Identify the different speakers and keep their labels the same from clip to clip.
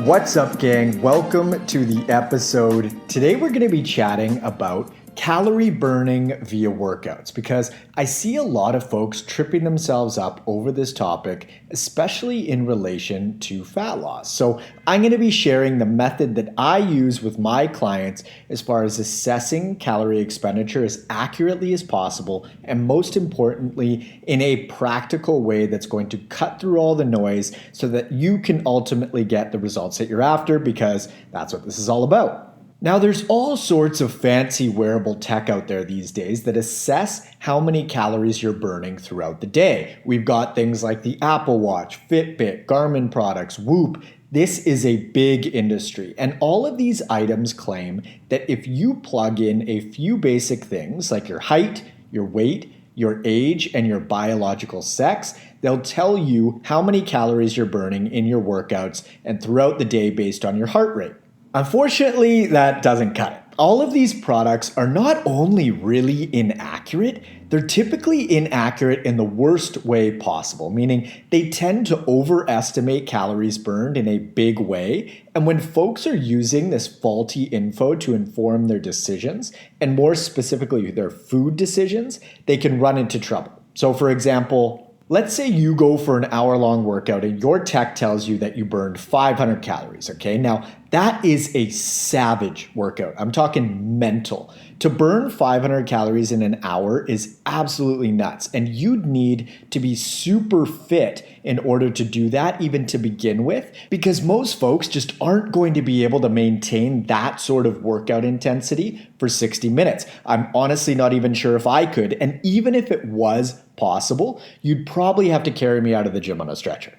Speaker 1: What's up, gang? Welcome to the episode. Today we're going to be chatting about calorie burning via workouts because I see a lot of folks tripping themselves up over this topic, especially in relation to fat loss. So I'm going to be sharing the method that I use with my clients as far as assessing calorie expenditure as accurately as possible, and most importantly, in a practical way that's going to cut through all the noise so that you can ultimately get the results that you're after, because that's what this is all about. Now, there's all sorts of fancy wearable tech out there these days that assess how many calories you're burning throughout the day. We've got things like the Apple Watch, Fitbit, Garmin products, Whoop. This is a big industry, and all of these items claim that if you plug in a few basic things like your height, your weight, your age, and your biological sex, they'll tell you how many calories you're burning in your workouts and throughout the day based on your heart rate. Unfortunately, that doesn't cut it. All of these products are not only really inaccurate, they're typically inaccurate in the worst way possible, meaning they tend to overestimate calories burned in a big way. And when folks are using this faulty info to inform their decisions, and more specifically their food decisions, they can run into trouble. So for example, let's say you go for an hour-long workout and your tech tells you that you burned 500 calories, okay? Now, that is a savage workout. I'm talking mental. To burn 500 calories in an hour is absolutely nuts, and you'd need to be super fit in order to do that, even to begin with, because most folks just aren't going to be able to maintain that sort of workout intensity for 60 minutes. I'm honestly not even sure if I could, and even if it was possible, you'd probably have to carry me out of the gym on a stretcher.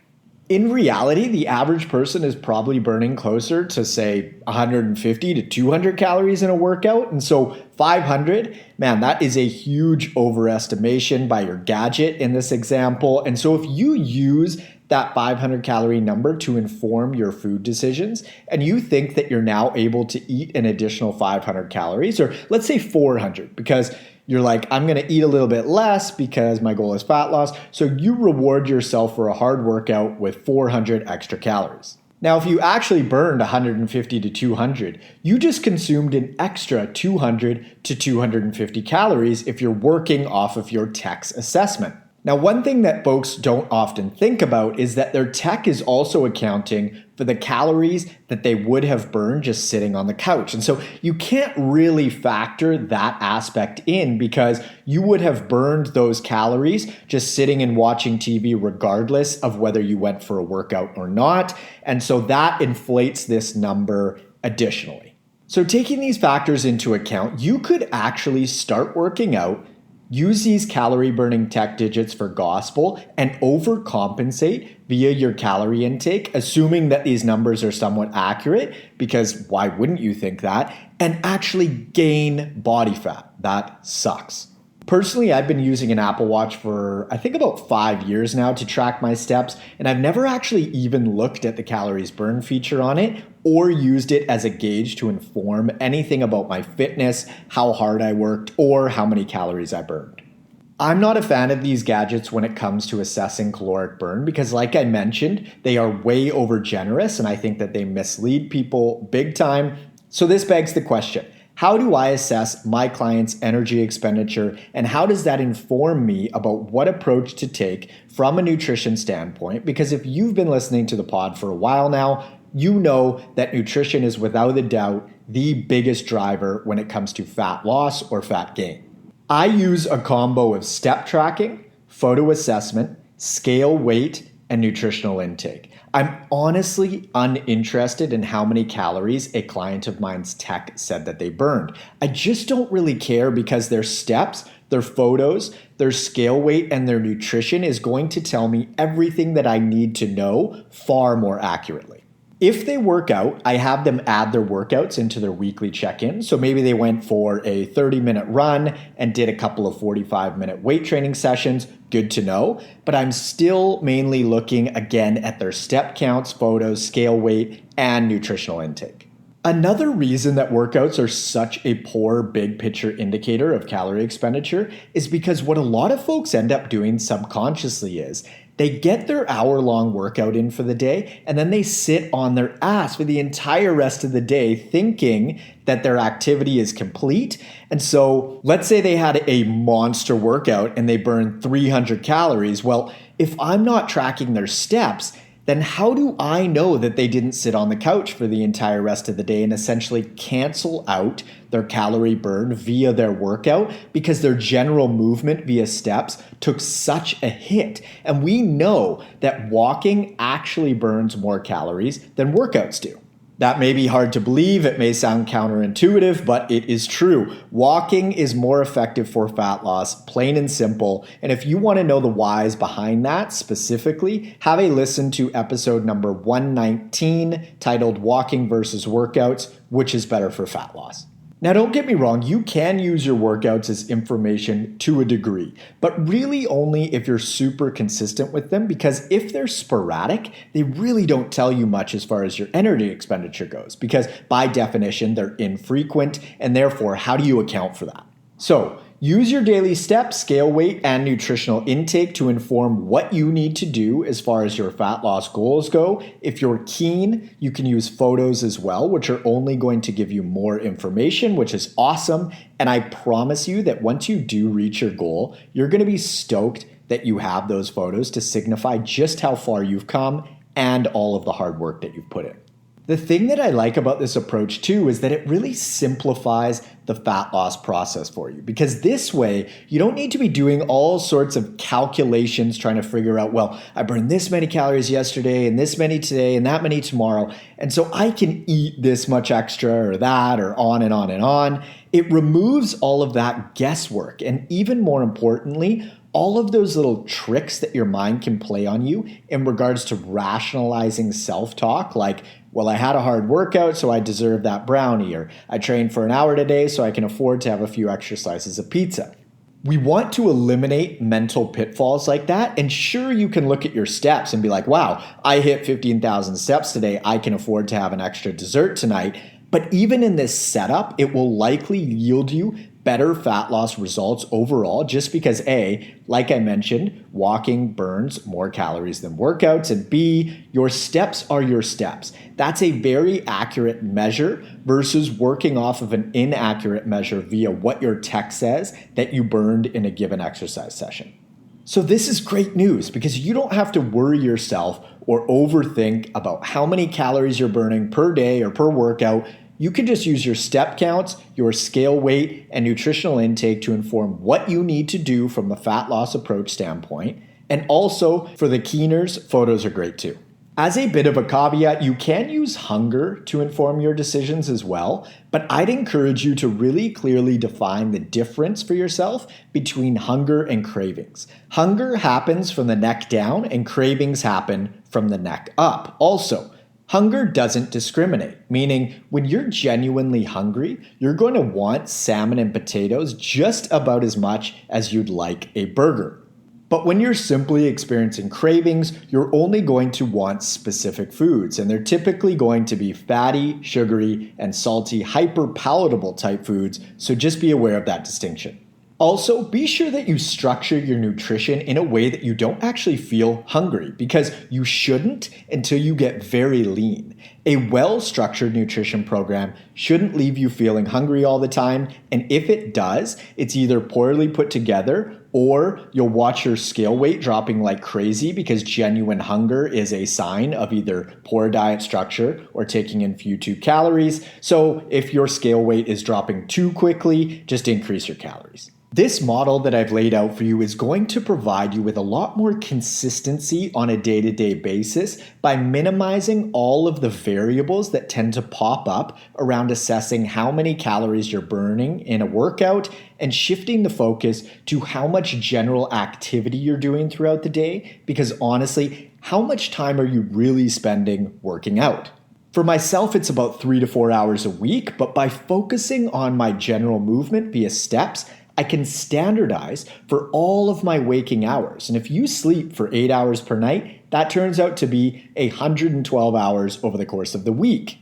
Speaker 1: In reality, the average person is probably burning closer to, say, 150 to 200 calories in a workout. And so 500, man, that is a huge overestimation by your gadget in this example. And so if you use that 500 calorie number to inform your food decisions, and you think that you're now able to eat an additional 500 calories, or let's say 400, because you're like, I'm going to eat a little bit less because my goal is fat loss. So you reward yourself for a hard workout with 400 extra calories. Now, if you actually burned 150 to 200, you just consumed an extra 200 to 250 calories if you're working off of your tech's assessment. Now, one thing that folks don't often think about is that their tech is also accounting for the calories that they would have burned just sitting on the couch. And so you can't really factor that aspect in because you would have burned those calories just sitting and watching TV regardless of whether you went for a workout or not. And so that inflates this number additionally. So taking these factors into account, you could actually start working out, use these calorie burning tech digits for gospel, and overcompensate via your calorie intake, assuming that these numbers are somewhat accurate, because why wouldn't you think that, and actually gain body fat. That sucks. Personally, I've been using an Apple Watch for I think about 5 years now to track my steps, and I've never actually even looked at the calories burned feature on it or used it as a gauge to inform anything about my fitness, how hard I worked, or how many calories I burned. I'm not a fan of these gadgets when it comes to assessing caloric burn because, like I mentioned, they are way over generous, and I think that they mislead people big time. So this begs the question: how do I assess my client's energy expenditure, and how does that inform me about what approach to take from a nutrition standpoint? Because if you've been listening to the pod for a while now, you know that nutrition is without a doubt the biggest driver when it comes to fat loss or fat gain. I use a combo of step tracking, photo assessment, scale weight, and nutritional intake. I'm honestly uninterested in how many calories a client of mine's tech said that they burned. I just don't really care because their steps, their photos, their scale weight, and their nutrition is going to tell me everything that I need to know far more accurately. If they work out, I have them add their workouts into their weekly check-in. So maybe they went for a 30-minute run and did a couple of 45-minute weight training sessions. Good to know. But I'm still mainly looking again at their step counts, photos, scale weight, and nutritional intake. Another reason that workouts are such a poor big picture indicator of calorie expenditure is because what a lot of folks end up doing subconsciously is They get their hour-long workout in for the day, and then they sit on their ass for the entire rest of the day thinking that their activity is complete. And so let's say they had a monster workout and they burned 300 calories. Well, if I'm not tracking their steps, then how do I know that they didn't sit on the couch for the entire rest of the day and essentially cancel out their calorie burn via their workout because their general movement via steps took such a hit? And we know that walking actually burns more calories than workouts do. That may be hard to believe, it may sound counterintuitive, but it is true. Walking is more effective for fat loss, plain and simple. And if you want to know the whys behind that specifically, have a listen to episode number 119 titled Walking versus Workouts, which is better for fat loss. Now, don't get me wrong, you can use your workouts as information to a degree, but really only if you're super consistent with them, because if they're sporadic, they really don't tell you much as far as your energy expenditure goes, because by definition, they're infrequent, and therefore, how do you account for that? So, use your daily steps, scale weight, and nutritional intake to inform what you need to do as far as your fat loss goals go. If you're keen, you can use photos as well, which are only going to give you more information, which is awesome. And I promise you that once you do reach your goal, you're going to be stoked that you have those photos to signify just how far you've come and all of the hard work that you've put in. The thing that I like about this approach too is that it really simplifies the fat loss process for you, because this way you don't need to be doing all sorts of calculations trying to figure out, well, I burned this many calories yesterday and this many today and that many tomorrow, and so I can eat this much extra or that, or on and on and on. It removes all of that guesswork, and even more importantly, all of those little tricks that your mind can play on you in regards to rationalizing self-talk, like, well, I had a hard workout, so I deserve that brownie, or I trained for an hour today, so I can afford to have a few extra slices of pizza. We want to eliminate mental pitfalls like that. And sure, you can look at your steps and be like, wow, I hit 15,000 steps today. I can afford to have an extra dessert tonight. But even in this setup, it will likely yield you better fat loss results overall, just because A, like I mentioned, walking burns more calories than workouts, and B, your steps are your steps. That's a very accurate measure versus working off of an inaccurate measure via what your tech says that you burned in a given exercise session. So this is great news because you don't have to worry yourself or overthink about how many calories you're burning per day or per workout. You can just use your step counts, your scale weight, and nutritional intake to inform what you need to do from a fat loss approach standpoint. And also, for the keeners, photos are great too. As a bit of a caveat, you can use hunger to inform your decisions as well, but I'd encourage you to really clearly define the difference for yourself between hunger and cravings. Hunger happens from the neck down, and cravings happen from the neck up. Also, hunger doesn't discriminate, meaning when you're genuinely hungry, you're going to want salmon and potatoes just about as much as you'd like a burger. But when you're simply experiencing cravings, you're only going to want specific foods, and they're typically going to be fatty, sugary, and salty, hyper-palatable type foods, so just be aware of that distinction. Also, be sure that you structure your nutrition in a way that you don't actually feel hungry, because you shouldn't until you get very lean. A well-structured nutrition program shouldn't leave you feeling hungry all the time, and if it does, it's either poorly put together or you'll watch your scale weight dropping like crazy, because genuine hunger is a sign of either poor diet structure or taking in few too calories. So if your scale weight is dropping too quickly, just increase your calories. This model that I've laid out for you is going to provide you with a lot more consistency on a day-to-day basis by minimizing all of the variables that tend to pop up around assessing how many calories you're burning in a workout and shifting the focus to how much general activity you're doing throughout the day, because honestly, how much time are you really spending working out? For myself, it's about 3 to 4 hours a week, but by focusing on my general movement via steps, I can standardize for all of my waking hours. And if you sleep for 8 hours per night, that turns out to be 112 hours over the course of the week.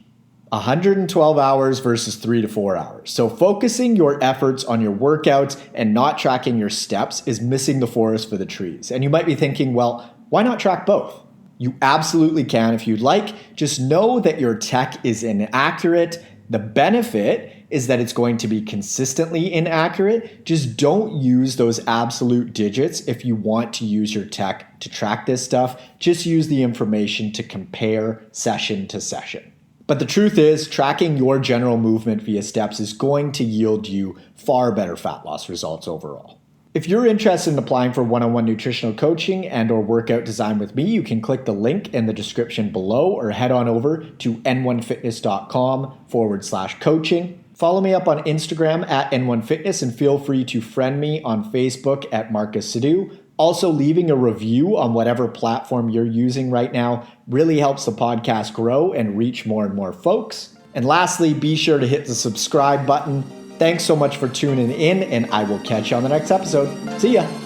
Speaker 1: 112 hours versus 3 to 4 hours. So focusing your efforts on your workouts and not tracking your steps is missing the forest for the trees. And you might be thinking, well, Why not track both? You absolutely can if you'd like. Just know that your tech is inaccurate. The benefit is that it's going to be consistently inaccurate. Just don't use those absolute digits if you want to use your tech to track this stuff. Just use the information to compare session to session. But the truth is, tracking your general movement via steps is going to yield you far better fat loss results overall. If you're interested in applying for one-on-one nutritional coaching and or workout design with me, you can click the link in the description below or head on over to n1fitness.com/coaching. Follow me up on Instagram at n1fitness and feel free to friend me on Facebook at Marcus Sadhu. Also, leaving a review on whatever platform you're using right now really helps the podcast grow and reach more and more folks. And lastly, be sure to hit the subscribe button. Thanks so much for tuning in, and I will catch you on the next episode. See ya.